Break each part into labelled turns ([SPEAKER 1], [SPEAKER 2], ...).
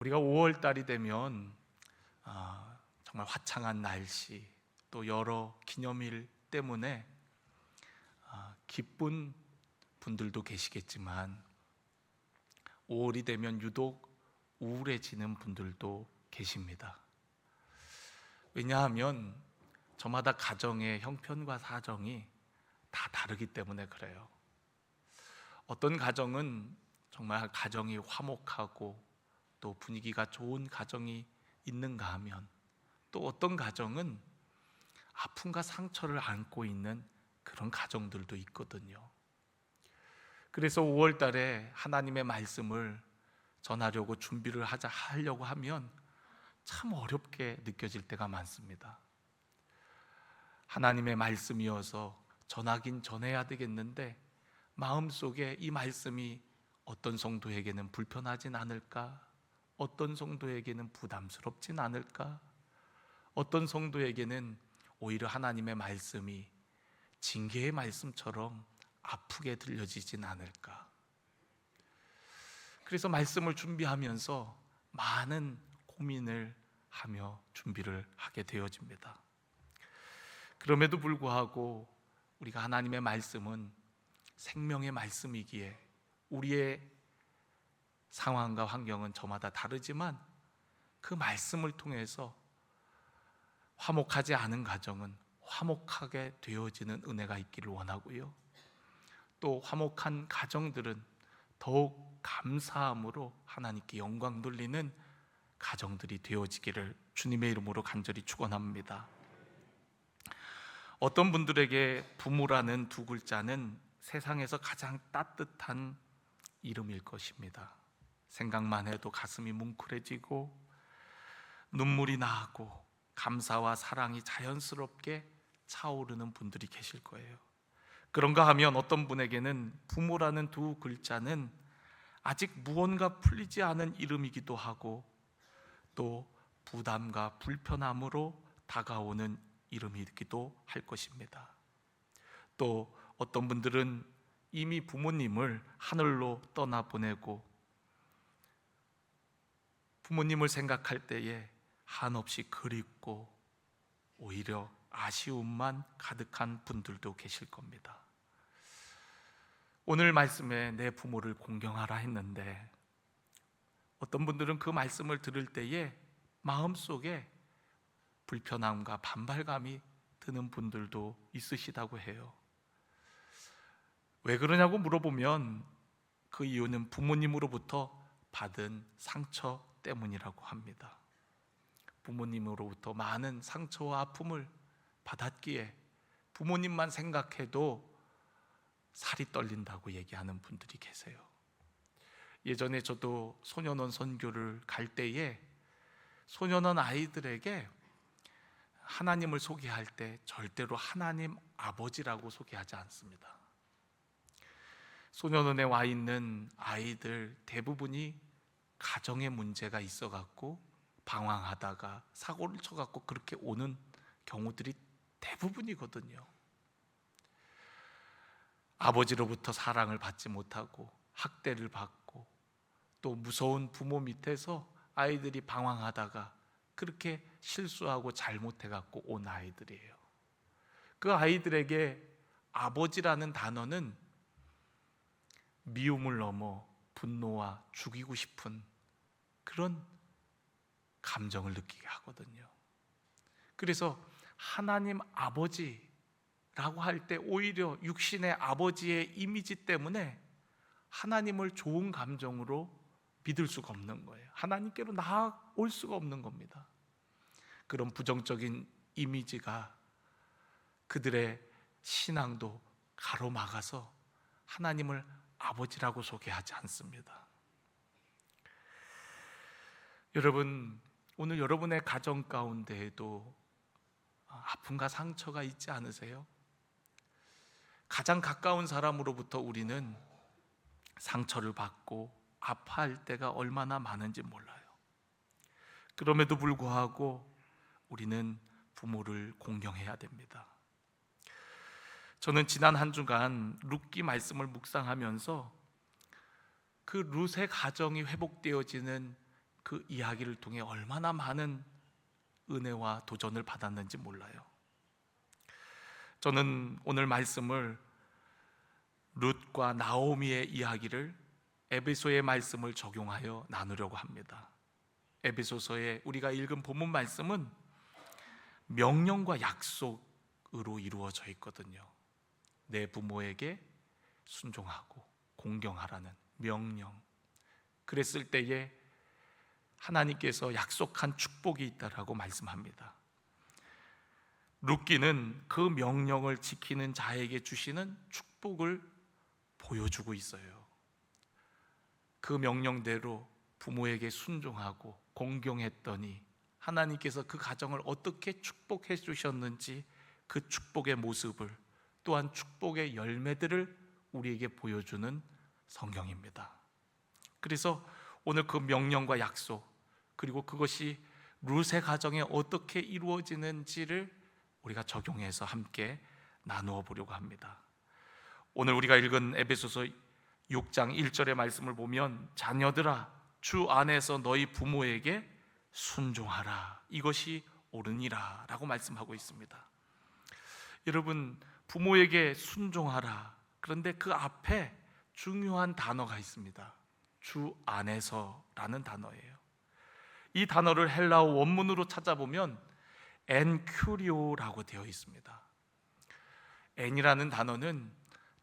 [SPEAKER 1] 우리가 5월 달이 되면 정말 화창한 날씨, 또 여러 기념일 때문에 기쁜 분들도 계시겠지만 5월이 되면 유독 우울해지는 분들도 계십니다. 왜냐하면 저마다 가정의 형편과 사정이 다 다르기 때문에 그래요. 어떤 가정은 정말 가정이 화목하고 또 분위기가 좋은 가정이 있는가 하면, 또 어떤 가정은 아픔과 상처를 안고 있는 그런 가정들도 있거든요. 그래서 5월 달에 하나님의 말씀을 전하려고 준비를 하려고 하면 참 어렵게 느껴질 때가 많습니다. 하나님의 말씀이어서 전하긴 전해야 되겠는데 마음속에 이 말씀이 어떤 성도에게는 불편하진 않을까? 어떤 성도에게는 부담스럽진 않을까? 어떤 성도에게는 오히려 하나님의 말씀이 징계의 말씀처럼 아프게 들려지진 않을까? 그래서 말씀을 준비하면서 많은 고민을 하며 준비를 하게 되어집니다. 그럼에도 불구하고 우리가 하나님의 말씀은 생명의 말씀이기에 우리의 상황과 환경은 저마다 다르지만 그 말씀을 통해서 화목하지 않은 가정은 화목하게 되어지는 은혜가 있기를 원하고요, 또 화목한 가정들은 더욱 감사함으로 하나님께 영광 돌리는 가정들이 되어지기를 주님의 이름으로 간절히 축원합니다. 어떤 분들에게 부모라는 두 글자는 세상에서 가장 따뜻한 이름일 것입니다. 생각만 해도 가슴이 뭉클해지고 눈물이 나고 감사와 사랑이 자연스럽게 차오르는 분들이 계실 거예요. 그런가 하면 어떤 분에게는 부모라는 두 글자는 아직 무언가 풀리지 않은 이름이기도 하고 또 부담과 불편함으로 다가오는 이름이기도 할 것입니다. 또 어떤 분들은 이미 부모님을 하늘로 떠나보내고 부모님을 생각할 때에 한없이 그립고 오히려 아쉬움만 가득한 분들도 계실 겁니다. 오늘 말씀에 내 부모를 공경하라 했는데 어떤 분들은 그 말씀을 들을 때에 마음속에 불편함과 반발감이 드는 분들도 있으시다고 해요. 왜 그러냐고 물어보면 그 이유는 부모님으로부터 받은 상처 때문이라고 합니다. 부모님으로부터 많은 상처와 아픔을 받았기에 부모님만 생각해도 살이 떨린다고 얘기하는 분들이 계세요. 예전에 저도 소년원 선교를 갈 때에 소년원 아이들에게 하나님을 소개할 때 절대로 하나님 아버지라고 소개하지 않습니다. 소년원에 와 있는 아이들 대부분이 가정에 문제가 있어갖고 방황하다가 사고를 쳐갖고 그렇게 오는 경우들이 대부분이거든요. 아버지로부터 사랑을 받지 못하고 학대를 받고 또 무서운 부모 밑에서 아이들이 방황하다가 그렇게 실수하고 잘못해갖고 온 아이들이에요. 그 아이들에게 아버지라는 단어는 미움을 넘어 분노와 죽이고 싶은 그런 감정을 느끼게 하거든요. 그래서 하나님 아버지라고 할 때 오히려 육신의 아버지의 이미지 때문에 하나님을 좋은 감정으로 믿을 수가 없는 거예요. 하나님께로 나아올 수가 없는 겁니다. 그런 부정적인 이미지가 그들의 신앙도 가로막아서 하나님을 아버지라고 소개하지 않습니다. 여러분, 오늘 여러분의 가정 가운데에도 아픔과 상처가 있지 않으세요? 가장 가까운 사람으로부터 우리는 상처를 받고 아파할 때가 얼마나 많은지 몰라요. 그럼에도 불구하고 우리는 부모를 공경해야 됩니다. 저는 지난 한 주간 룻기 말씀을 묵상하면서 그 룻의 가정이 회복되어지는 그 이야기를 통해 얼마나 많은 은혜와 도전을 받았는지 몰라요. 저는 오늘 말씀을 룻과 나오미의 이야기를 에베소의 말씀을 적용하여 나누려고 합니다. 에베소서에 우리가 읽은 본문 말씀은 명령과 약속으로 이루어져 있거든요. 내 부모에게 순종하고 공경하라는 명령. 그랬을 때에 하나님께서 약속한 축복이 있다라고 말씀합니다. 룻기는 그 명령을 지키는 자에게 주시는 축복을 보여주고 있어요. 그 명령대로 부모에게 순종하고 공경했더니 하나님께서 그 가정을 어떻게 축복해 주셨는지 그 축복의 모습을, 또한 축복의 열매들을 우리에게 보여주는 성경입니다. 그래서 오늘 그 명령과 약속, 그리고 그것이 룻의 가정에 어떻게 이루어지는지를 우리가 적용해서 함께 나누어 보려고 합니다. 오늘 우리가 읽은 에베소서 6장 1절의 말씀을 보면 자녀들아 주 안에서 너희 부모에게 순종하라, 이것이 옳으니라 라고 말씀하고 있습니다. 여러분, 부모에게 순종하라, 그런데 그 앞에 중요한 단어가 있습니다. 주 안에서라는 단어예요. 이 단어를 헬라어 원문으로 찾아보면 엔큐리오라고 되어 있습니다. 엔이라는 단어는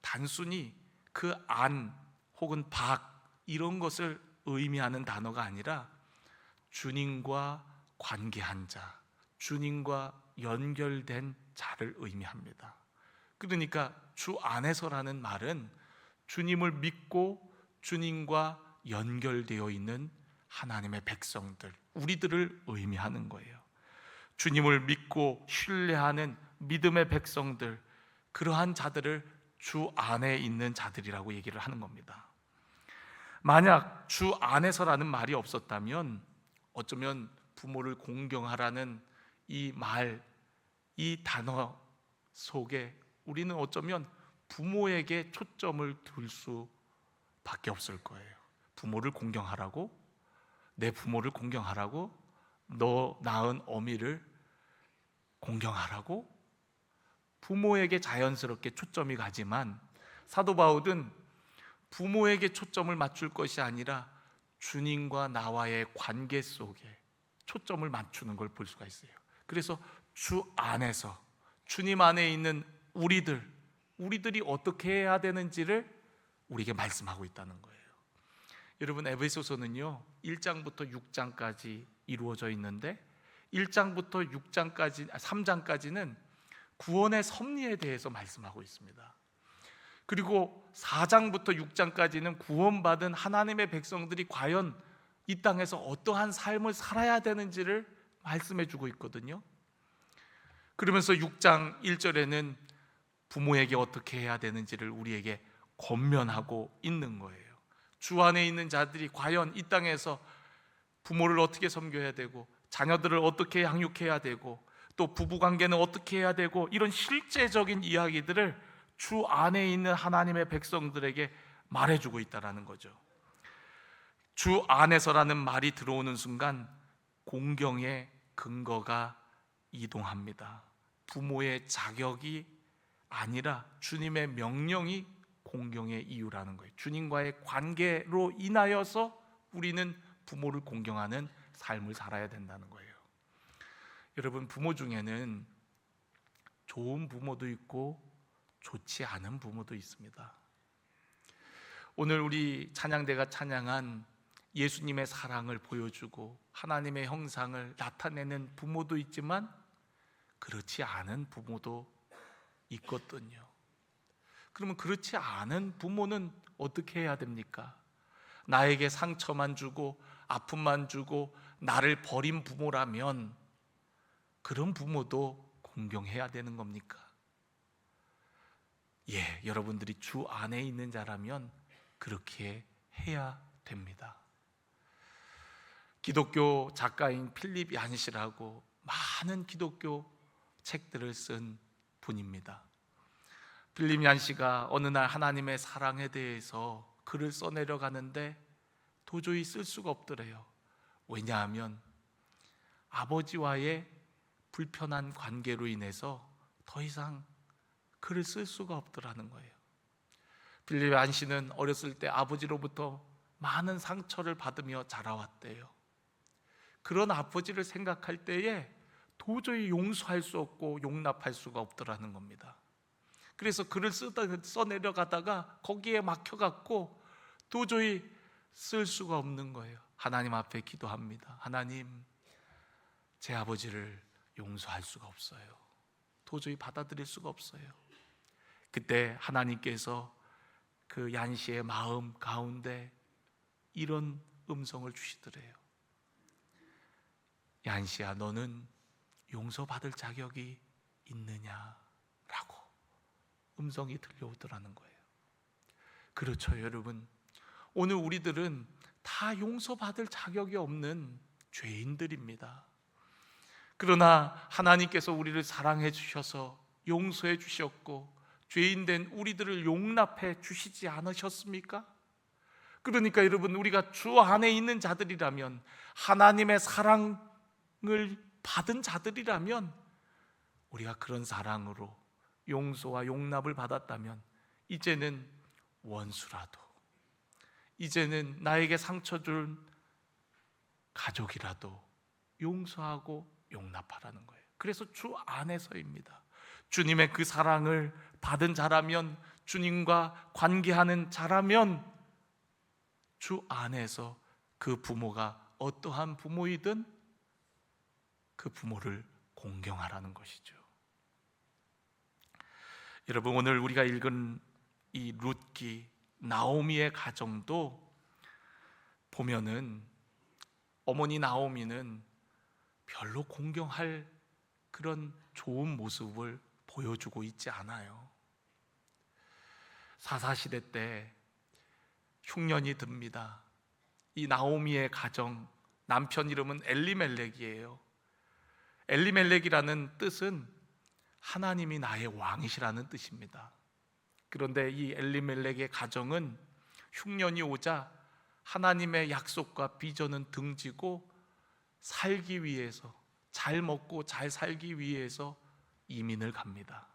[SPEAKER 1] 단순히 그 안 혹은 밖 이런 것을 의미하는 단어가 아니라 주님과 관계한 자, 주님과 연결된 자를 의미합니다. 그러니까 주 안에서라는 말은 주님을 믿고 주님과 연결되어 있는 하나님의 백성들, 우리들을 의미하는 거예요. 주님을 믿고 신뢰하는 믿음의 백성들, 그러한 자들을 주 안에 있는 자들이라고 얘기를 하는 겁니다. 만약 주 안에서라는 말이 없었다면 어쩌면 부모를 공경하라는 이 말, 이 단어 속에 우리는 어쩌면 부모에게 초점을 둘 수밖에 없을 거예요. 부모를 공경하라고? 내 부모를 공경하라고? 너 낳은 어미를 공경하라고? 부모에게 자연스럽게 초점이 가지만 사도 바울은 부모에게 초점을 맞출 것이 아니라 주님과 나와의 관계 속에 초점을 맞추는 걸 볼 수가 있어요. 그래서 주 안에서 주님 안에 있는 우리들이 어떻게 해야 되는지를 우리에게 말씀하고 있다는 거예요. 여러분, 에베소서는요 1장부터 6장까지 이루어져 있는데 1장부터 3장까지는 구원의 섭리에 대해서 말씀하고 있습니다. 그리고 4장부터 6장까지는 구원받은 하나님의 백성들이 과연 이 땅에서 어떠한 삶을 살아야 되는지를 말씀해 주고 있거든요. 그러면서 6장 1절에는 부모에게 어떻게 해야 되는지를 우리에게 권면하고 있는 거예요. 주 안에 있는 자들이 과연 이 땅에서 부모를 어떻게 섬겨야 되고, 자녀들을 어떻게 양육해야 되고, 또 부부관계는 어떻게 해야 되고, 이런 실제적인 이야기들을 주 안에 있는 하나님의 백성들에게 말해주고 있다는 거죠. 주 안에서라는 말이 들어오는 순간 공경의 근거가 이동합니다. 부모의 자격이 아니라 주님의 명령이 공경의 이유라는 거예요. 주님과의 관계로 인하여서 우리는 부모를 공경하는 삶을 살아야 된다는 거예요. 여러분, 부모 중에는 좋은 부모도 있고 좋지 않은 부모도 있습니다. 오늘 우리 찬양대가 찬양한 예수님의 사랑을 보여주고 하나님의 형상을 나타내는 부모도 있지만 그렇지 않은 부모도 있거든요. 그러면 그렇지 않은 부모는 어떻게 해야 됩니까? 나에게 상처만 주고 아픔만 주고 나를 버린 부모라면 그런 부모도 공경해야 되는 겁니까? 예, 여러분들이 주 안에 있는 자라면 그렇게 해야 됩니다. 기독교 작가인 필립 얀시라고 많은 기독교 책들을 쓴 분입니다. 필립 얀시가 어느 날 하나님의 사랑에 대해서 글을 써내려가는데 도저히 쓸 수가 없더래요. 왜냐하면 아버지와의 불편한 관계로 인해서 더 이상 글을 쓸 수가 없더라는 거예요. 빌립의 안씨는 어렸을 때 아버지로부터 많은 상처를 받으며 자라왔대요. 그런 아버지를 생각할 때에 도저히 용서할 수 없고 용납할 수가 없더라는 겁니다. 그래서 글을 써내려가다가 거기에 막혀갖고 도저히 쓸 수가 없는 거예요. 하나님 앞에 기도합니다. 하나님, 제 아버지를 용서할 수가 없어요. 도저히 받아들일 수가 없어요. 그때 하나님께서 그 얀씨의 마음 가운데 이런 음성을 주시더래요. 얀씨야, 너는 용서받을 자격이 있느냐라고 음성이 들려오더라는 거예요. 그렇죠, 여러분. 오늘 우리들은 다 용서받을 자격이 없는 죄인들입니다. 그러나 하나님께서 우리를 사랑해 주셔서 용서해 주셨고 죄인된 우리들을 용납해 주시지 않으셨습니까? 그러니까 여러분, 우리가 주 안에 있는 자들이라면, 하나님의 사랑을 받은 자들이라면, 우리가 그런 사랑으로 용서와 용납을 받았다면 이제는 원수라도, 이제는 나에게 상처 준 가족이라도 용서하고 용납하라는 거예요. 그래서 주 안에서입니다. 주님의 그 사랑을 받은 자라면, 주님과 관계하는 자라면 주 안에서 그 부모가 어떠한 부모이든 그 부모를 공경하라는 것이죠. 여러분, 오늘 우리가 읽은 이 룻기, 나오미의 가정도 보면은 어머니 나오미는 별로 공경할 그런 좋은 모습을 보여주고 있지 않아요. 사사시대 때 흉년이 듭니다. 이 나오미의 가정, 남편 이름은 엘리멜렉이에요. 엘리멜렉이라는 뜻은 하나님이 나의 왕이시라는 뜻입니다. 그런데 이 엘리멜렉의 가정은 흉년이 오자 하나님의 약속과 비전은 등지고 살기 위해서, 잘 먹고 잘 살기 위해서 이민을 갑니다.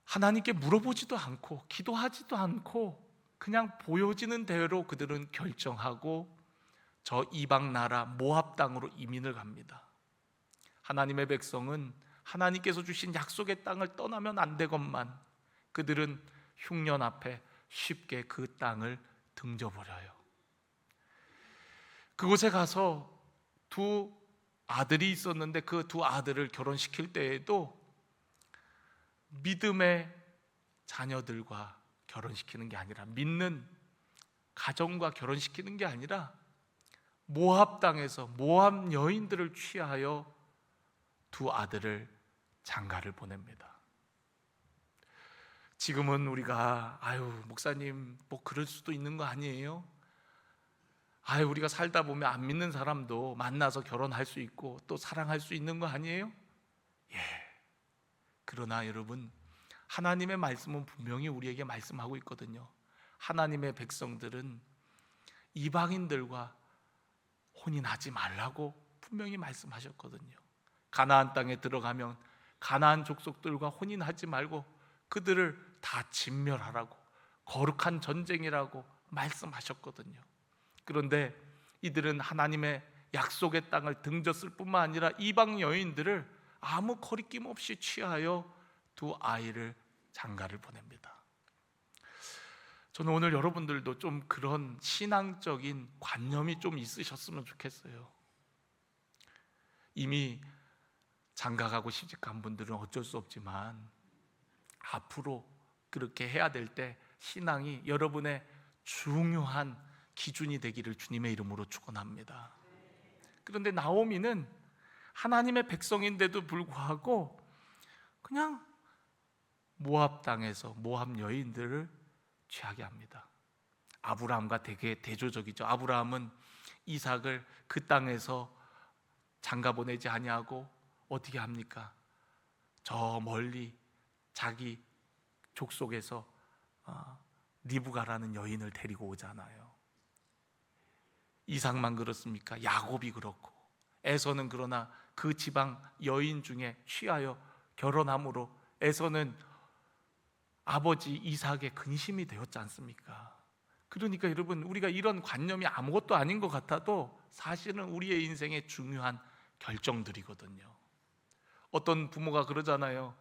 [SPEAKER 1] 하나님께 물어보지도 않고 기도하지도 않고 그냥 보여지는 대로 그들은 결정하고 저 이방 나라 모압 땅으로 이민을 갑니다. 하나님의 백성은 하나님께서 주신 약속의 땅을 떠나면 안 되건만 그들은 흉년 앞에 쉽게 그 땅을 등져버려요. 그곳에 가서 두 아들이 있었는데 그 두 아들을 결혼시킬 때에도 믿음의 자녀들과 결혼시키는 게 아니라, 믿는 가정과 결혼시키는 게 아니라 모압 땅에서 모압 여인들을 취하여 두 아들을 장가를 보냅니다. 지금은 우리가 목사님 뭐 그럴 수도 있는 거 아니에요? 우리가 살다 보면 안 믿는 사람도 만나서 결혼할 수 있고 또 사랑할 수 있는 거 아니에요? 예. 그러나 여러분, 하나님의 말씀은 분명히 우리에게 말씀하고 있거든요. 하나님의 백성들은 이방인들과 혼인하지 말라고 분명히 말씀하셨거든요. 가나안 땅에 들어가면 가나안 족속들과 혼인하지 말고 그들을 다 진멸하라고, 거룩한 전쟁이라고 말씀하셨거든요. 그런데 이들은 하나님의 약속의 땅을 등졌을 뿐만 아니라 이방 여인들을 아무 거리낌 없이 취하여 두 아이를 장가를 보냅니다. 저는 오늘 여러분들도 좀 그런 신앙적인 관념이 좀 있으셨으면 좋겠어요. 이미 장가가고 시집간 분들은 어쩔 수 없지만 앞으로 그렇게 해야 될 때 신앙이 여러분의 중요한 기준이 되기를 주님의 이름으로 축원합니다. 그런데 나오미는 하나님의 백성인데도 불구하고 그냥 모압 땅에서 모압 여인들을 취하게 합니다. 아브라함과 되게 대조적이죠. 아브라함은 이삭을 그 땅에서 장가 보내지 아니하고 어떻게 합니까? 저 멀리 자기 족속에서 리브가라는 여인을 데리고 오잖아요. 이삭만 그렇습니까? 야곱이 그렇고, 에서는 그러나 그 지방 여인 중에 취하여 결혼함으로 에서는 아버지 이삭의 근심이 되었지 않습니까? 그러니까 여러분, 우리가 이런 관념이 아무것도 아닌 것 같아도 사실은 우리의 인생의 중요한 결정들이거든요. 어떤 부모가 그러잖아요.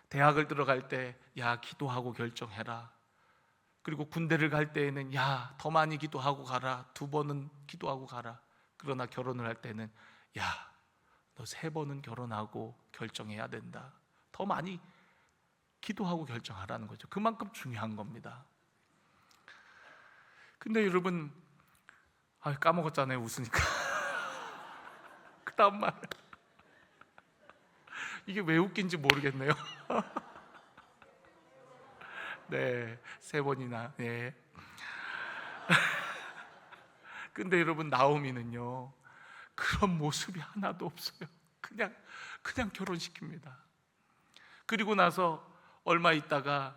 [SPEAKER 1] 대학을 들어갈 때 야, 기도하고 결정해라. 그리고 군대를 갈 때에는 야, 더 많이 기도하고 가라. 2번은 기도하고 가라. 그러나 결혼을 할 때는 야, 너 3번은 결혼하고 결정해야 된다. 더 많이 기도하고 결정하라는 거죠. 그만큼 중요한 겁니다. 근데 여러분, 까먹었잖아요. 웃으니까. 그 다음 말, 이게 왜 웃긴지 모르겠네요. 네, 3번이나. 네. 근데 여러분, 나오미는요, 그런 모습이 하나도 없어요. 그냥 결혼시킵니다. 그리고 나서 얼마 있다가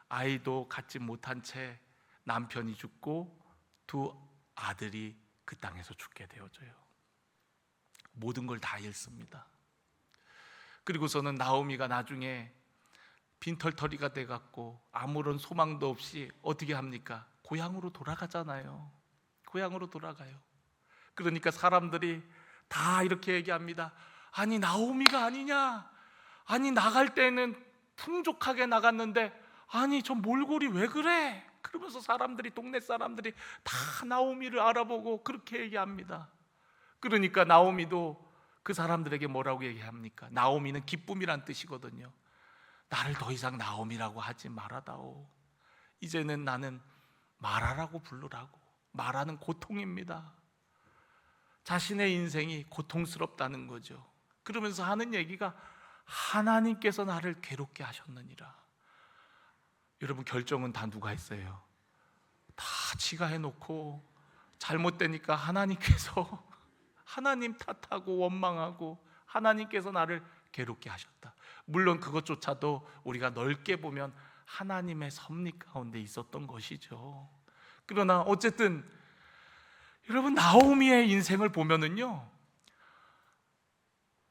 [SPEAKER 1] 아이도 갖지 못한 채 남편이 죽고 2 아들이 그 땅에서 죽게 되어져요. 모든 걸 다 잃습니다. 그리고서는 나오미가 나중에 빈털터리가 돼갖고 아무런 소망도 없이 어떻게 합니까? 고향으로 돌아가잖아요. 고향으로 돌아가요. 그러니까 사람들이 다 이렇게 얘기합니다. 아니, 나오미가 아니냐? 아니, 나갈 때는 풍족하게 나갔는데 아니, 저 몰골이 왜 그래? 그러면서 동네 사람들이 다 나오미를 알아보고 그렇게 얘기합니다. 그러니까 나오미도 그 사람들에게 뭐라고 얘기합니까? 나오미는 기쁨이란 뜻이거든요. 나를 더 이상 나오미라고 하지 말아다오. 이제는 나는 마라라고 부르라고. 마라는 고통입니다. 자신의 인생이 고통스럽다는 거죠. 그러면서 하는 얘기가 하나님께서 나를 괴롭게 하셨느니라. 여러분, 결정은 다 누가 했어요? 다 지가 해놓고 잘못되니까 하나님께서 하나님 탓하고 원망하고 하나님께서 나를 괴롭게 하셨다. 물론 그것조차도 우리가 넓게 보면 하나님의 섭리 가운데 있었던 것이죠. 그러나 어쨌든 여러분, 나오미의 인생을 보면은요,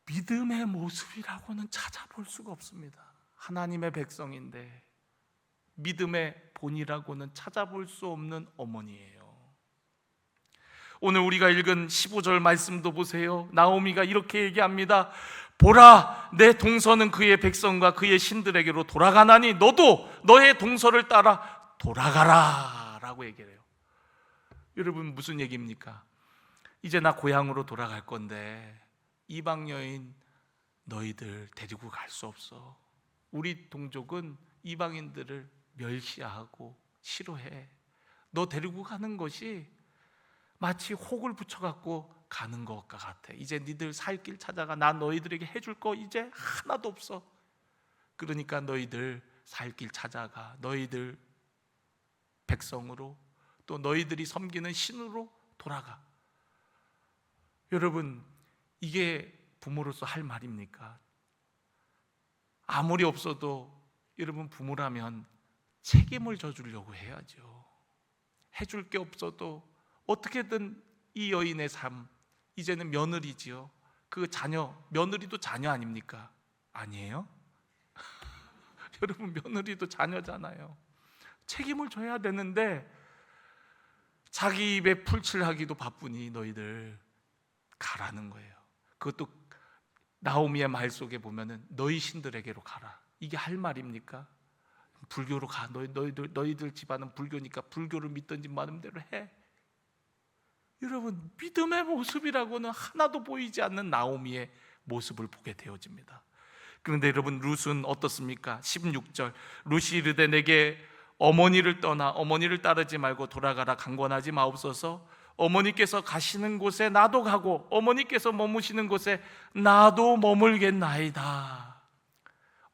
[SPEAKER 1] 믿음의 모습이라고는 찾아볼 수가 없습니다. 하나님의 백성인데 믿음의 본이라고는 찾아볼 수 없는 어머니예요. 오늘 우리가 읽은 15절 말씀도 보세요. 나오미가 이렇게 얘기합니다. 보라, 내 동서는 그의 백성과 그의 신들에게로 돌아가나니 너도 너의 동서를 따라 돌아가라 라고 얘기해요. 여러분, 무슨 얘기입니까? 이제 나 고향으로 돌아갈 건데 이방 여인 너희들 데리고 갈 수 없어. 우리 동족은 이방인들을 멸시하고 싫어해. 너 데리고 가는 것이 마치 혹을 붙여갖고 가는 것과 같아. 이제 니들 살 길 찾아가. 난 너희들에게 해줄 거 이제 하나도 없어. 그러니까 너희들 살 길 찾아가. 너희들 백성으로, 또 너희들이 섬기는 신으로 돌아가. 여러분, 이게 부모로서 할 말입니까? 아무리 없어도 여러분, 부모라면 책임을 져주려고 해야죠. 해줄 게 없어도 어떻게든 이 여인의 삶, 이제는 며느리지요. 그 자녀, 며느리도 자녀 아닙니까? 아니에요? 여러분, 며느리도 자녀잖아요. 책임을 져야 되는데 자기 입에 풀칠하기도 바쁘니 너희들 가라는 거예요. 그것도 나오미의 말 속에 보면은 너희 신들에게로 가라. 이게 할 말입니까? 불교로 가. 너희들 집안은 불교니까 불교를 믿든지 마음대로 해. 여러분, 믿음의 모습이라고는 하나도 보이지 않는 나오미의 모습을 보게 되어집니다. 그런데 여러분, 룻은 어떻습니까? 16절, 룻이 이르되 내게 어머니를 떠나 어머니를 따르지 말고 돌아가라. 강권하지 마옵소서. 어머니께서 가시는 곳에 나도 가고 어머니께서 머무시는 곳에 나도 머물겠나이다.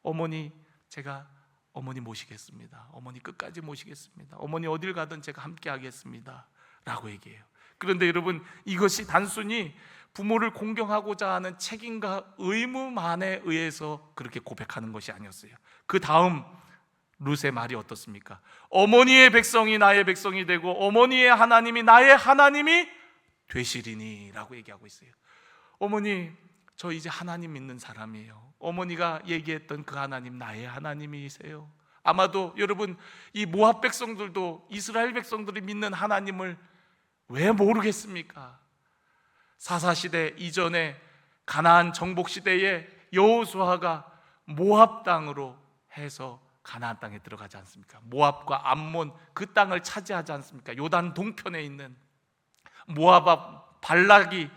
[SPEAKER 1] 어머니, 제가 어머니 모시겠습니다. 어머니 끝까지 모시겠습니다. 어머니 어딜 가든 제가 함께 하겠습니다 라고 얘기해요. 그런데 여러분, 이것이 단순히 부모를 공경하고자 하는 책임과 의무만에 의해서 그렇게 고백하는 것이 아니었어요. 그 다음 룻의 말이 어떻습니까? 어머니의 백성이 나의 백성이 되고 어머니의 하나님이 나의 하나님이 되시리니 라고 얘기하고 있어요. 어머니, 저 이제 하나님 믿는 사람이에요. 어머니가 얘기했던 그 하나님 나의 하나님이세요. 아마도 여러분, 이 모압 백성들도 이스라엘 백성들이 믿는 하나님을 왜 모르겠습니까? 사사시대 이전에 가나안 정복 시대에 여호수아가 모압 땅으로 해서 가나안 땅에 들어가지 않습니까? 모압과 암몬 그 땅을 차지하지 않습니까? 요단 동편에 있는 모압 발락이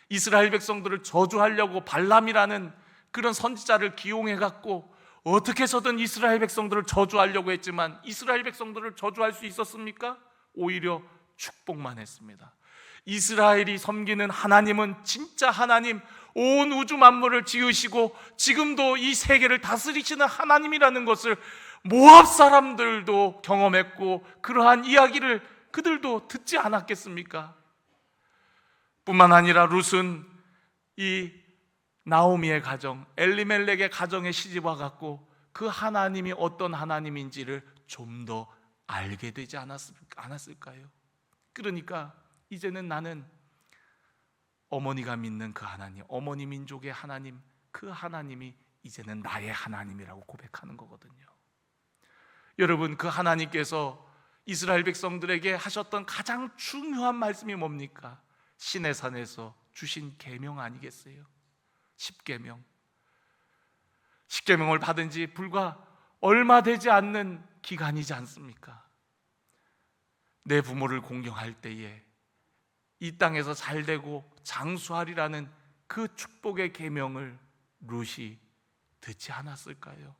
[SPEAKER 1] 이스라엘 백성들을 저주하려고 발람이라는 그런 선지자를 기용해 갖고 어떻게 해서든 이스라엘 백성들을 저주하려고 했지만 이스라엘 백성들을 저주할 수 있었습니까? 오히려 축복만 했습니다. 이스라엘이 섬기는 하나님은 진짜 하나님, 온 우주 만물을 지으시고 지금도 이 세계를 다스리시는 하나님이라는 것을 모압 사람들도 경험했고 그러한 이야기를 그들도 듣지 않았겠습니까? 뿐만 아니라 룻은 이 나오미의 가정, 엘리멜렉의 가정에 시집 와갖고 그 하나님이 어떤 하나님인지를 좀 더 알게 되지 않았을까요? 그러니까 이제는 나는 어머니가 믿는 그 하나님, 어머니 민족의 하나님, 그 하나님이 이제는 나의 하나님이라고 고백하는 거거든요. 여러분, 그 하나님께서 이스라엘 백성들에게 하셨던 가장 중요한 말씀이 뭡니까? 시내산에서 주신 계명 아니겠어요? 십계명. 십계명을 받은 지 불과 얼마 되지 않는 기간이지 않습니까? 내 부모를 공경할 때에 이 땅에서 잘되고 장수하리라는 그 축복의 계명을 룻이 듣지 않았을까요?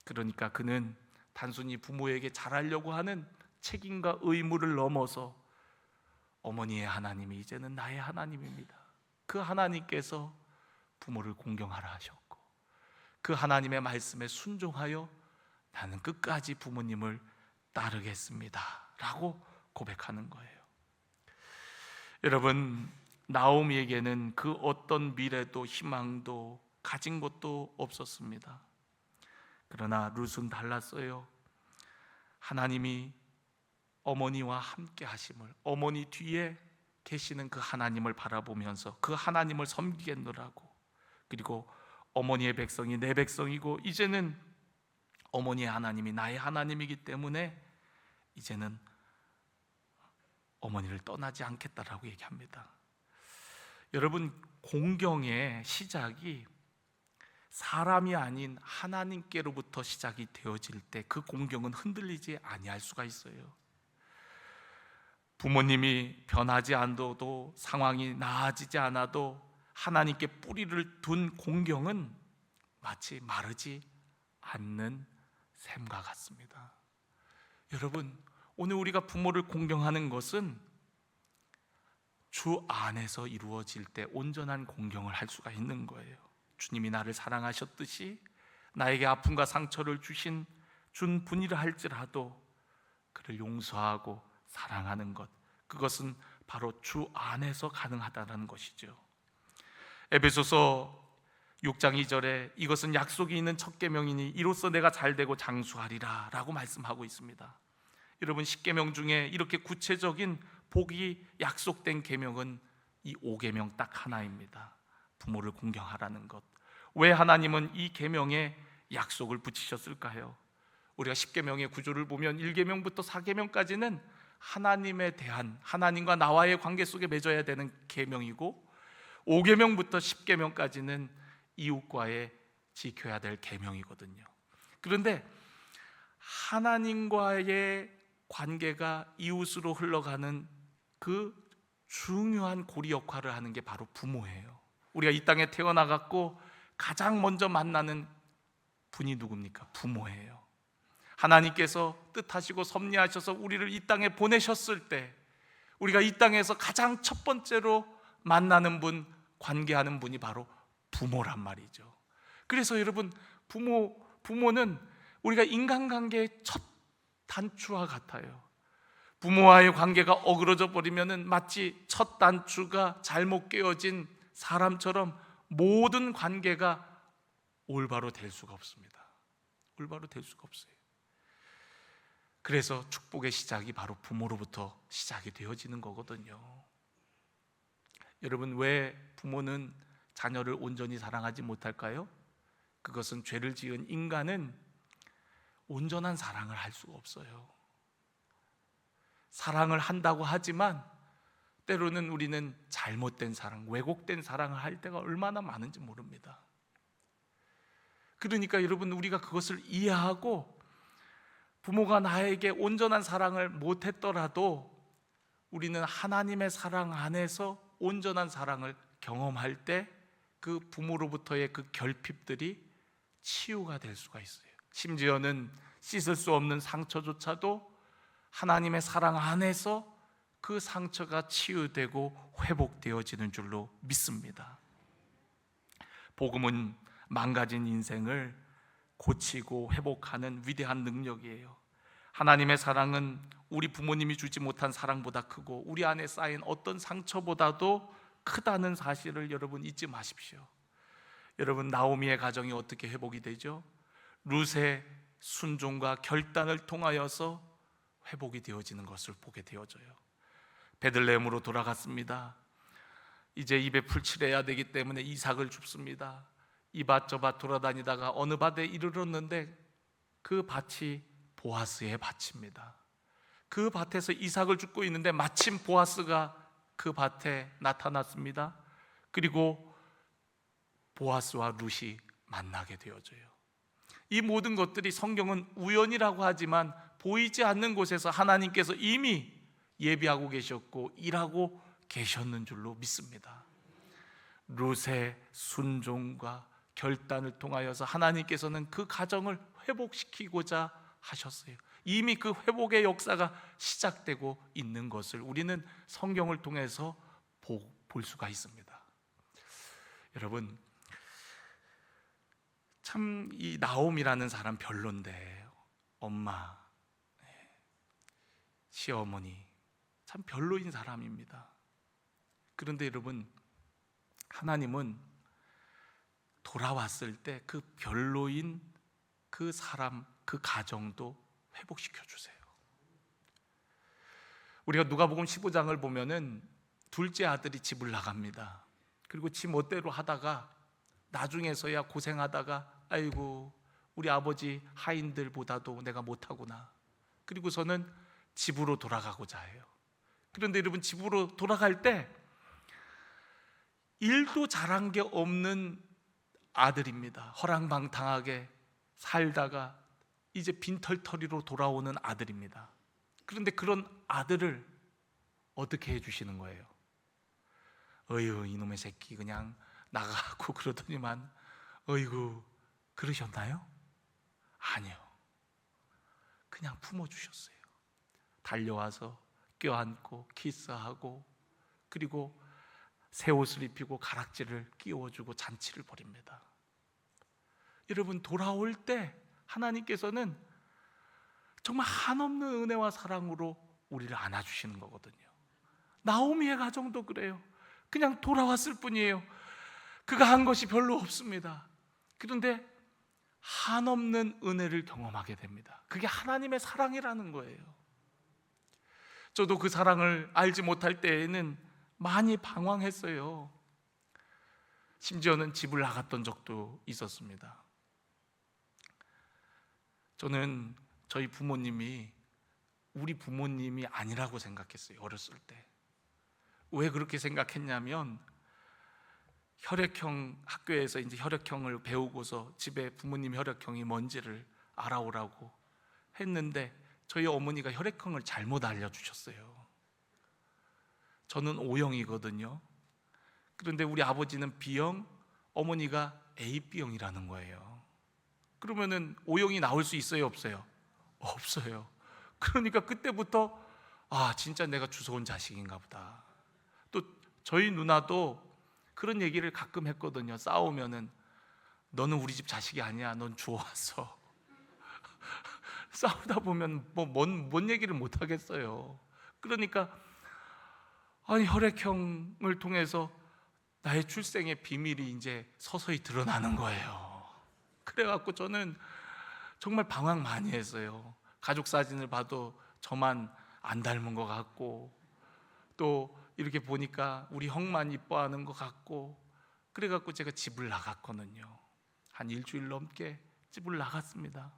[SPEAKER 1] 그러니까 그는 단순히 부모에게 잘하려고 하는 책임과 의무를 넘어서 어머니의 하나님이 이제는 나의 하나님입니다. 그 하나님께서 부모를 공경하라 하셨고 그 하나님의 말씀에 순종하여 나는 끝까지 부모님을 따르겠습니다 라고 고백하는 거예요. 여러분, 나오미에게는 그 어떤 미래도 희망도 가진 것도 없었습니다. 그러나 룻은 달랐어요. 하나님이 어머니와 함께 하심을, 어머니 뒤에 계시는 그 하나님을 바라보면서 그 하나님을 섬기겠노라고, 그리고 어머니의 백성이 내 백성이고 이제는 어머니의 하나님이 나의 하나님이기 때문에 이제는 어머니를 떠나지 않겠다라고 얘기합니다. 여러분, 공경의 시작이 사람이 아닌 하나님께로부터 시작이 되어질 때 그 공경은 흔들리지 아니할 수가 있어요. 부모님이 변하지 않아도, 상황이 나아지지 않아도 하나님께 뿌리를 둔 공경은 마치 마르지 않는 샘과 같습니다. 여러분, 오늘 우리가 부모를 공경하는 것은 주 안에서 이루어질 때 온전한 공경을 할 수가 있는 거예요. 주님이 나를 사랑하셨듯이 나에게 아픔과 상처를 준 분이라 할지라도 그를 용서하고 사랑하는 것, 그것은 바로 주 안에서 가능하다는 것이죠. 에베소서 6장 2절에 이것은 약속이 있는 첫 계명이니 이로써 내가 잘되고 장수하리라 라고 말씀하고 있습니다. 여러분, 10계명 중에 이렇게 구체적인 복이 약속된 계명은 이 5계명 딱 하나입니다. 부모를 공경하라는 것. 왜 하나님은 이 계명에 약속을 붙이셨을까요? 우리가 10계명의 구조를 보면 1계명부터 4계명까지는 하나님에 대한, 하나님과 나와의 관계 속에 맺어야 되는 계명이고 5계명부터 10계명까지는 이웃과의 지켜야 될 계명이거든요. 그런데 하나님과의 관계가 이웃으로 흘러가는 그 중요한 고리 역할을 하는 게 바로 부모예요. 우리가 이 땅에 태어나갖고 가장 먼저 만나는 분이 누굽니까? 부모예요. 하나님께서 뜻하시고 섭리하셔서 우리를 이 땅에 보내셨을 때 우리가 이 땅에서 가장 첫 번째로 만나는 분, 관계하는 분이 바로 부모란 말이죠. 그래서 여러분, 부모는 우리가 인간관계의 첫 단추와 같아요. 부모와의 관계가 어그러져 버리면 마치 첫 단추가 잘못 깨어진 사람처럼 모든 관계가 올바로 될 수가 없습니다. 올바로 될 수가 없어요. 그래서 축복의 시작이 바로 부모로부터 시작이 되어지는 거거든요. 여러분, 왜 부모는 자녀를 온전히 사랑하지 못할까요? 그것은 죄를 지은 인간은 온전한 사랑을 할 수가 없어요. 사랑을 한다고 하지만 때로는 우리는 잘못된 사랑, 왜곡된 사랑을 할 때가 얼마나 많은지 모릅니다. 그러니까 여러분, 우리가 그것을 이해하고 부모가 나에게 온전한 사랑을 못했더라도 우리는 하나님의 사랑 안에서 온전한 사랑을 경험할 때 그 부모로부터의 그 결핍들이 치유가 될 수가 있어요. 심지어는 씻을 수 없는 상처조차도 하나님의 사랑 안에서 그 상처가 치유되고 회복되어지는 줄로 믿습니다. 복음은 망가진 인생을 고치고 회복하는 위대한 능력이에요. 하나님의 사랑은 우리 부모님이 주지 못한 사랑보다 크고 우리 안에 쌓인 어떤 상처보다도 크다는 사실을 여러분 잊지 마십시오. 여러분, 나오미의 가정이 어떻게 회복이 되죠? 룻의 순종과 결단을 통하여서 회복이 되어지는 것을 보게 되어져요. 베들레헴으로 돌아갔습니다. 이제 입에 풀칠해야 되기 때문에 이삭을 줍습니다. 이 밭 저 밭 돌아다니다가 어느 밭에 이르렀는데 그 밭이 보아스의 밭입니다. 그 밭에서 이삭을 줍고 있는데 마침 보아스가 그 밭에 나타났습니다. 그리고 보아스와 룻이 만나게 되어져요. 이 모든 것들이 성경은 우연이라고 하지만 보이지 않는 곳에서 하나님께서 이미 예비하고 계셨고 일하고 계셨는 줄로 믿습니다. 룻의 순종과 결단을 통하여서 하나님께서는 그 가정을 회복시키고자 하셨어요. 이미 그 회복의 역사가 시작되고 있는 것을 우리는 성경을 통해서 볼 수가 있습니다. 여러분, 참 이 나옴이라는 사람 별론데 엄마, 시어머니 참 별로인 사람입니다. 그런데 여러분, 하나님은 돌아왔을 때 그 별로인 그 사람, 그 가정도 회복시켜 주세요. 우리가 누가복음 15장을 보면은 둘째 아들이 집을 나갑니다. 그리고 지 멋대로 하다가 나중에서야 고생하다가 아이고 우리 아버지 하인들보다도 내가 못하구나. 그리고서는 집으로 돌아가고자 해요. 그런데 여러분, 집으로 돌아갈 때 일도 잘한 게 없는 아들입니다. 허랑방탕하게 살다가 이제 빈털터리로 돌아오는 아들입니다. 그런데 그런 아들을 어떻게 해주시는 거예요? 어휴, 이놈의 새끼 그냥 나가고 그러더니만 어이구 그러셨나요? 아니요, 그냥 품어주셨어요. 달려와서 껴안고 키스하고 그리고 새 옷을 입히고 가락지를 끼워주고 잔치를 벌입니다. 여러분, 돌아올 때 하나님께서는 정말 한없는 은혜와 사랑으로 우리를 안아주시는 거거든요. 나오미의 가정도 그래요. 그냥 돌아왔을 뿐이에요. 그가 한 것이 별로 없습니다. 그런데 한없는 은혜를 경험하게 됩니다. 그게 하나님의 사랑이라는 거예요. 저도 그 사랑을 알지 못할 때에는 많이 방황했어요. 심지어는 집을 나갔던 적도 있었습니다. 저는 저희 부모님이 우리 부모님이 아니라고 생각했어요. 어렸을 때. 왜 그렇게 생각했냐면 혈액형, 학교에서 이제 혈액형을 배우고서 집에 부모님 혈액형이 뭔지를 알아오라고 했는데 저희 어머니가 혈액형을 잘못 알려주셨어요. 저는 O형이거든요. 그런데 우리 아버지는 B형, 어머니가 AB형이라는 거예요. 그러면은 O형이 나올 수 있어요, 없어요? 없어요. 그러니까 그때부터 진짜 내가 주워온 자식인가 보다. 또 저희 누나도 그런 얘기를 가끔 했거든요. 싸우면은 너는 우리 집 자식이 아니야, 넌 주워왔어. 싸우다 보면 뭔 얘기를 못 하겠어요. 그러니까 혈액형을 통해서 나의 출생의 비밀이 이제 서서히 드러나는 거예요. 그래갖고 저는 정말 방황 많이 했어요. 가족 사진을 봐도 저만 안 닮은 것 같고 또 이렇게 보니까 우리 형만 이뻐하는 것 같고, 그래갖고 제가 집을 나갔거든요. 한 일주일 넘게 집을 나갔습니다.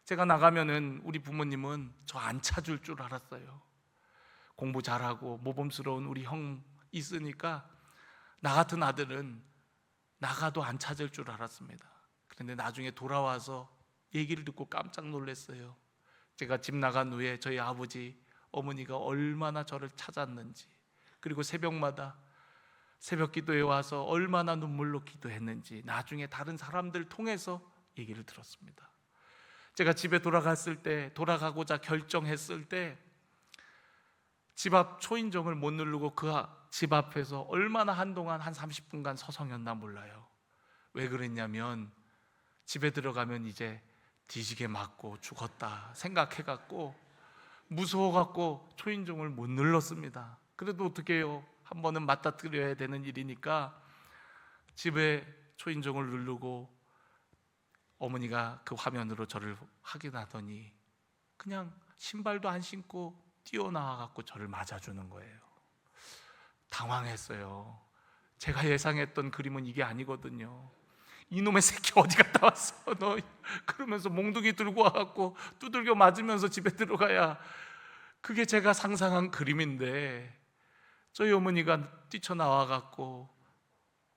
[SPEAKER 1] 제가 나가면은 우리 부모님은 저 안 찾을 줄 알았어요. 공부 잘하고 모범스러운 우리 형 있으니까 나 같은 아들은 나가도 안 찾을 줄 알았습니다. 그런데 나중에 돌아와서 얘기를 듣고 깜짝 놀랐어요. 제가 집 나간 후에 저희 아버지, 어머니가 얼마나 저를 찾았는지, 그리고 새벽마다 새벽 기도에 와서 얼마나 눈물로 기도했는지 나중에 다른 사람들 통해서 얘기를 들었습니다. 제가 집에 돌아가고자 결정했을 때 집 앞 초인종을 못 누르고 그 집 앞에서 얼마나 한동안 한 30분간 서성였나 몰라요. 왜 그랬냐면 집에 들어가면 이제 뒤지게 맞고 죽었다 생각해갖고 무서워갖고 초인종을 못 눌렀습니다. 그래도 어떻게 해요? 한 번은 맞닥뜨려야 되는 일이니까 집에 초인종을 누르고 어머니가 그 화면으로 저를 확인하더니 그냥 신발도 안 신고 뛰어나와갖고 저를 맞아주는 거예요. 당황했어요. 제가 예상했던 그림은 이게 아니거든요. 이놈의 새끼 어디 갔다 왔어 너? 그러면서 몽둥이 들고 와갖고 두들겨 맞으면서 집에 들어가야 그게 제가 상상한 그림인데, 저희 어머니가 뛰쳐나와갖고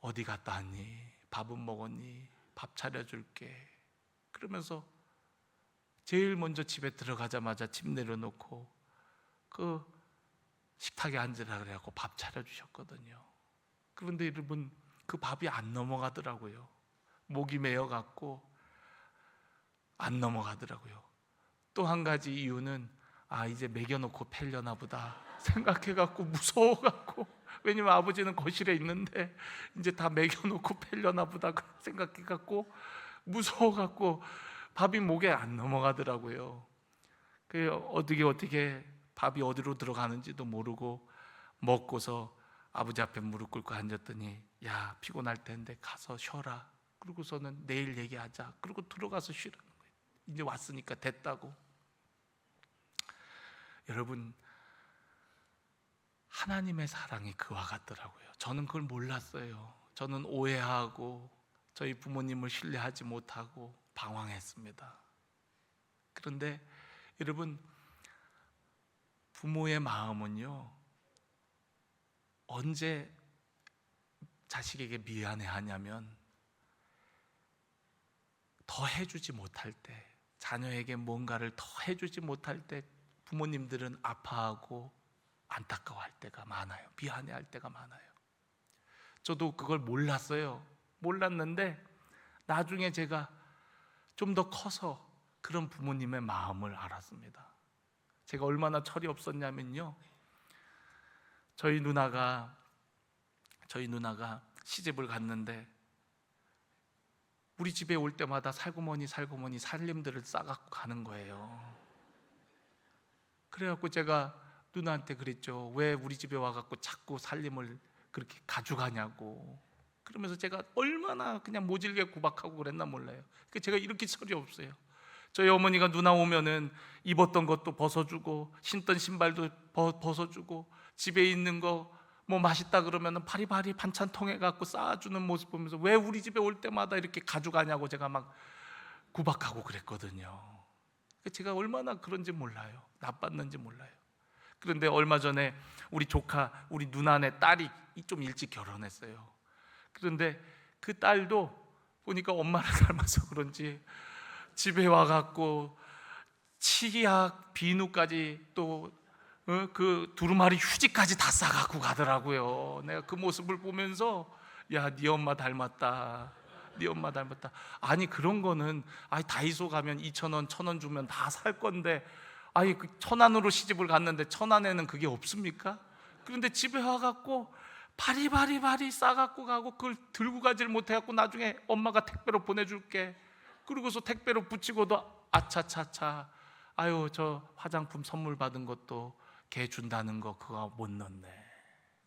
[SPEAKER 1] 어디 갔다 왔니? 밥은 먹었니? 밥 차려줄게. 그러면서 제일 먼저 집에 들어가자마자 집 내려놓고 그 식탁에 앉으라 그래갖고 밥 차려주셨거든요. 그런데 여러분, 그 밥이 안 넘어가더라고요. 목이 메어갖고 안 넘어가더라고요. 또 한 가지 이유는 이제 먹여놓고 펠려나 보다 생각해갖고 무서워갖고, 왜냐면 아버지는 거실에 있는데 이제 다 먹여놓고 펠려나 보다 생각해갖고 무서워갖고 밥이 목에 안 넘어가더라고요. 그 어떻게 밥이 어디로 들어가는지도 모르고 먹고서 아버지 앞에 무릎 꿇고 앉았더니 야, 피곤할 텐데 가서 쉬어라. 그러고서는 내일 얘기하자. 그리고 들어가서 쉬라는 거예요. 이제 왔으니까 됐다고. 여러분, 하나님의 사랑이 그와 같더라고요. 저는 그걸 몰랐어요. 저는 오해하고 저희 부모님을 신뢰하지 못하고 방황했습니다. 그런데 여러분, 부모의 마음은요, 언제 자식에게 미안해하냐면 더 해주지 못할 때, 자녀에게 뭔가를 더 해주지 못할 때 부모님들은 아파하고 안타까워할 때가 많아요. 미안해할 때가 많아요. 저도 그걸 몰랐는데 나중에 제가 좀 더 커서 그런 부모님의 마음을 알았습니다. 제가 얼마나 철이 없었냐면요, 저희 누나가 시집을 갔는데 우리 집에 올 때마다 살구머니 살림들을 싸갖고 가는 거예요. 그래갖고 제가 누나한테 그랬죠. 왜 우리 집에 와갖고 자꾸 살림을 그렇게 가져가냐고. 그러면서 제가 얼마나 그냥 모질게 구박하고 그랬나 몰라요. 제가 이렇게 철이 없어요. 저희 어머니가 누나 오면은 입었던 것도 벗어주고 신던 신발도 벗어주고 집에 있는 거 뭐 맛있다 그러면은 바리바리 반찬통에 갖고 쌓아주는 모습 보면서 왜 우리 집에 올 때마다 이렇게 가져가냐고 제가 막 구박하고 그랬거든요. 제가 얼마나 그런지 몰라요. 나빴는지 몰라요. 그런데 얼마 전에 우리 조카, 우리 누나네 딸이 좀 일찍 결혼했어요. 그런데 그 딸도 보니까 엄마를 닮아서 그런지 집에 와갖고 치약, 비누까지 또 그 두루마리 휴지까지 다 싸갖고 가더라고요. 내가 그 모습을 보면서 야, 네 엄마 닮았다. 네 엄마 닮았다. 아니, 그런 거는 다이소 가면 2,000원, 1,000원 주면 다 살 건데 그 천안으로 시집을 갔는데 천안에는 그게 없습니까? 그런데 집에 와갖고 바리바리 싸갖고 가고 그걸 들고 가지를 못해갖고 나중에 엄마가 택배로 보내줄게. 그러고서 택배로 붙이고도 아차차차, 저 화장품 선물 받은 것도 걔 준다는 거 그거 못 넣네.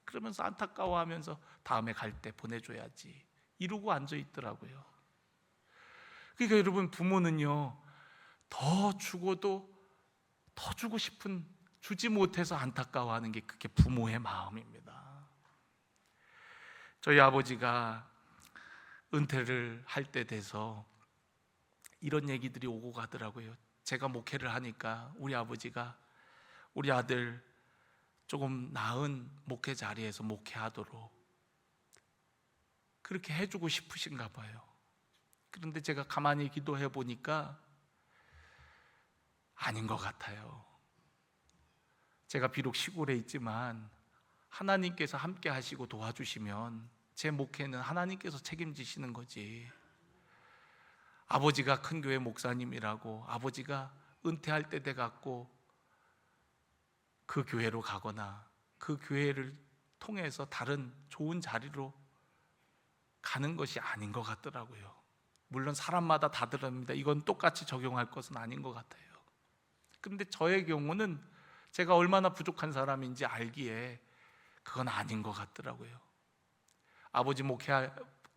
[SPEAKER 1] 그러면서 안타까워하면서 다음에 갈 때 보내줘야지 이러고 앉아 있더라고요. 그러니까 여러분, 부모는요, 더 주고도 더 주고 싶은 주지 못해서 안타까워하는 게 그게 부모의 마음입니다. 저희 아버지가 은퇴를 할 때 돼서 이런 얘기들이 오고 가더라고요. 제가 목회를 하니까 우리 아버지가 우리 아들 조금 나은 목회 자리에서 목회하도록 그렇게 해주고 싶으신가 봐요. 그런데 제가 가만히 기도해 보니까 아닌 것 같아요. 제가 비록 시골에 있지만 하나님께서 함께 하시고 도와주시면 제 목회는 하나님께서 책임지시는 거지. 아버지가 큰 교회 목사님이라고 아버지가 은퇴할 때 돼갖고 그 교회로 가거나 그 교회를 통해서 다른 좋은 자리로 가는 것이 아닌 것 같더라고요. 물론 사람마다 다 다릅니다. 이건 똑같이 적용할 것은 아닌 것 같아요. 그런데 저의 경우는 제가 얼마나 부족한 사람인지 알기에 그건 아닌 것 같더라고요. 아버지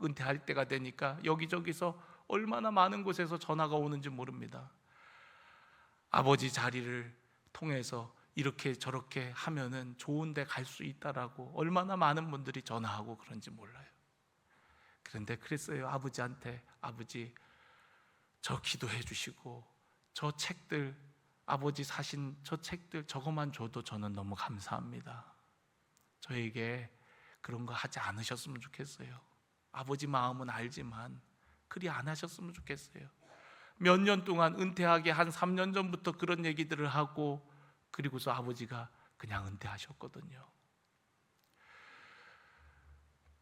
[SPEAKER 1] 은퇴할 때가 되니까 여기저기서 얼마나 많은 곳에서 전화가 오는지 모릅니다. 아버지 자리를 통해서 이렇게 저렇게 하면은 좋은 데 갈 수 있다라고 얼마나 많은 분들이 전화하고 그런지 몰라요. 그런데 그랬어요. 아버지한테 아버지 저 기도해 주시고 저 책들 아버지 사신 저 책들 저것만 줘도 저는 너무 감사합니다. 저에게 그런 거 하지 않으셨으면 좋겠어요. 아버지 마음은 알지만 그리 안 하셨으면 좋겠어요. 몇 년 동안 은퇴하기 한 3년 전부터 그런 얘기들을 하고 그리고서 아버지가 그냥 은퇴하셨거든요.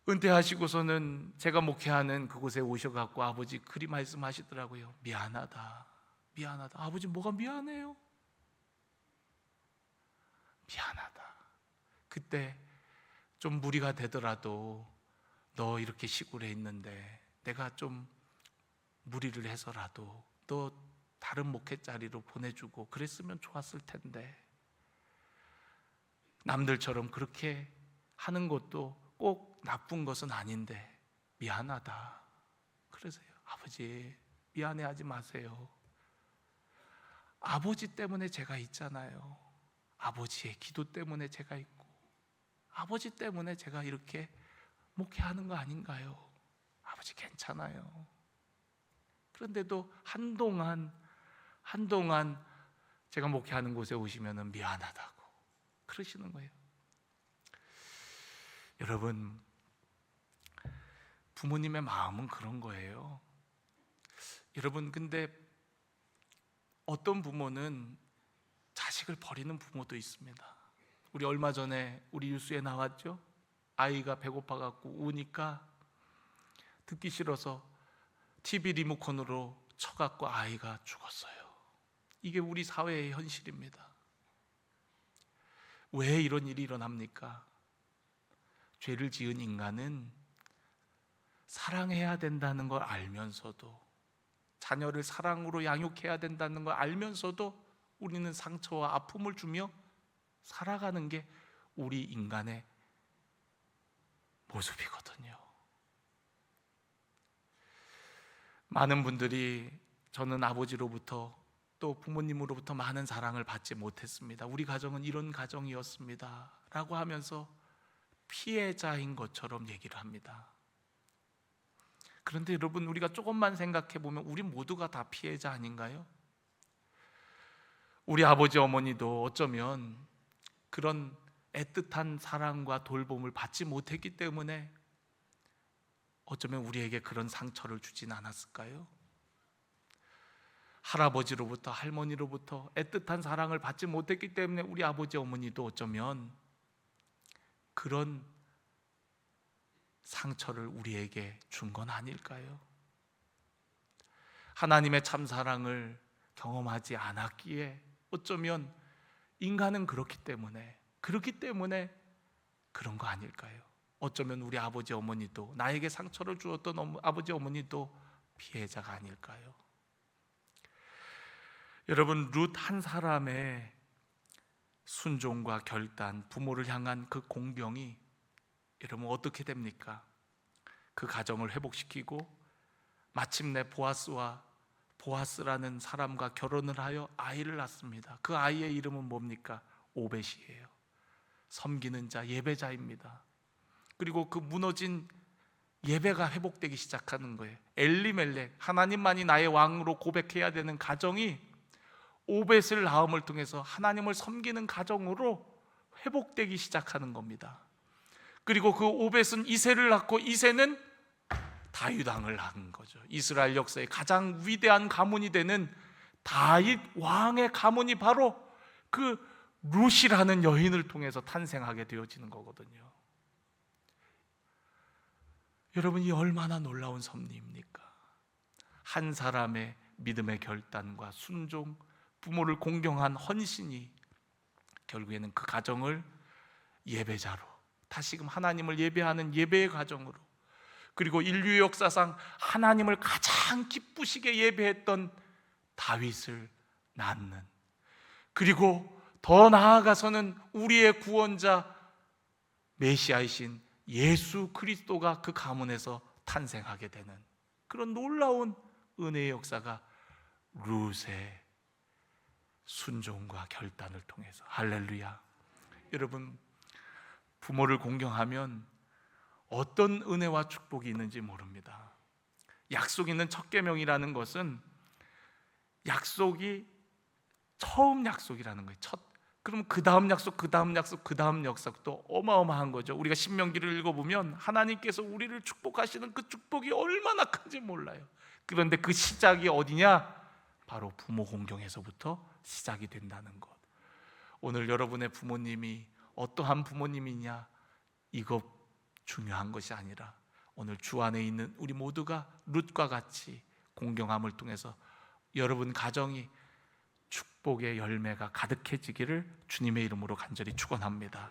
[SPEAKER 1] 은퇴하시고서는 제가 목회하는 그곳에 오셔갖고 아버지 그리 말씀하시더라고요. 미안하다. 아버지 뭐가 미안해요? 미안하다. 그때 좀 무리가 되더라도 너 이렇게 시골에 있는데 내가 좀 무리를 해서라도 너 다른 목회 자리로 보내주고 그랬으면 좋았을 텐데 남들처럼 그렇게 하는 것도 꼭 나쁜 것은 아닌데 미안하다. 그러세요. 아버지 미안해하지 마세요. 아버지 때문에 제가 있잖아요. 아버지의 기도 때문에 제가 있고 아버지 때문에 제가 이렇게 목회하는 거 아닌가요? 아버지 괜찮아요. 그런데도 한동안 제가 목회하는 곳에 오시면 미안하다고 그러시는 거예요. 여러분, 부모님의 마음은 그런 거예요. 여러분, 근데 어떤 부모는 자식을 버리는 부모도 있습니다. 우리 얼마 전에 우리 뉴스에 나왔죠? 아이가 배고파 갖고 우니까 듣기 싫어서 TV 리모컨으로 쳐갖고 아이가 죽었어요. 이게 우리 사회의 현실입니다. 왜 이런 일이 일어납니까? 죄를 지은 인간은 사랑해야 된다는 걸 알면서도 자녀를 사랑으로 양육해야 된다는 걸 알면서도 우리는 상처와 아픔을 주며 살아가는 게 우리 인간의 모습이거든요. 많은 분들이 저는 아버지로부터 또 부모님으로부터 많은 사랑을 받지 못했습니다. 우리 가정은 이런 가정이었습니다 라고 하면서 피해자인 것처럼 얘기를 합니다. 그런데 여러분, 우리가 조금만 생각해 보면 우리 모두가 다 피해자 아닌가요? 우리 아버지 어머니도 어쩌면 그런 애틋한 사랑과 돌봄을 받지 못했기 때문에 어쩌면 우리에게 그런 상처를 주진 않았을까요? 할아버지로부터 할머니로부터 애틋한 사랑을 받지 못했기 때문에 우리 아버지 어머니도 어쩌면 그런 상처를 우리에게 준 건 아닐까요? 하나님의 참 사랑을 경험하지 않았기에 어쩌면 인간은 그렇기 때문에 그런 거 아닐까요? 어쩌면 우리 아버지 어머니도 나에게 상처를 주었던 아버지 어머니도 피해자가 아닐까요? 여러분, 룻 한 사람의 순종과 결단, 부모를 향한 그 공경이 여러분 어떻게 됩니까? 그 가정을 회복시키고 마침내 보아스라는 사람과 결혼을 하여 아이를 낳습니다. 그 아이의 이름은 뭡니까? 오벳이에요. 섬기는 자, 예배자입니다. 그리고 그 무너진 예배가 회복되기 시작하는 거예요. 엘리멜렉, 하나님만이 나의 왕으로 고백해야 되는 가정이 오벳을 낳음을 통해서 하나님을 섬기는 가정으로 회복되기 시작하는 겁니다. 그리고 그 오벳은 이새를 낳고 이새는 다윗 왕을 낳은 거죠. 이스라엘 역사의 가장 위대한 가문이 되는 다윗 왕의 가문이 바로 그 룻이라는 여인을 통해서 탄생하게 되어지는 거거든요. 여러분, 이 얼마나 놀라운 섭리입니까? 한 사람의 믿음의 결단과 순종, 부모를 공경한 헌신이 결국에는 그 가정을 예배자로, 다시금 하나님을 예배하는 예배의 가정으로, 그리고 인류의 역사상 하나님을 가장 기쁘시게 예배했던 다윗을 낳는, 그리고 더 나아가서는 우리의 구원자 메시아이신 예수 그리스도가 그 가문에서 탄생하게 되는 그런 놀라운 은혜의 역사가 룻의 순종과 결단을 통해서, 할렐루야. 여러분, 부모를 공경하면 어떤 은혜와 축복이 있는지 모릅니다. 약속 있는 첫 계명이라는 것은 약속이 처음 약속이라는 거예요. 그럼 그 다음 약속, 그 다음 약속, 그 다음 약속도 어마어마한 거죠. 우리가 신명기를 읽어보면 하나님께서 우리를 축복하시는 그 축복이 얼마나 큰지 몰라요. 그런데 그 시작이 어디냐? 바로 부모 공경에서부터 시작이 된다는 것. 오늘 여러분의 부모님이 어떠한 부모님이냐, 이거 중요한 것이 아니라 오늘 주 안에 있는 우리 모두가 룻과 같이 공경함을 통해서 여러분 가정이 축복의 열매가 가득해지기를 주님의 이름으로 간절히 축원합니다.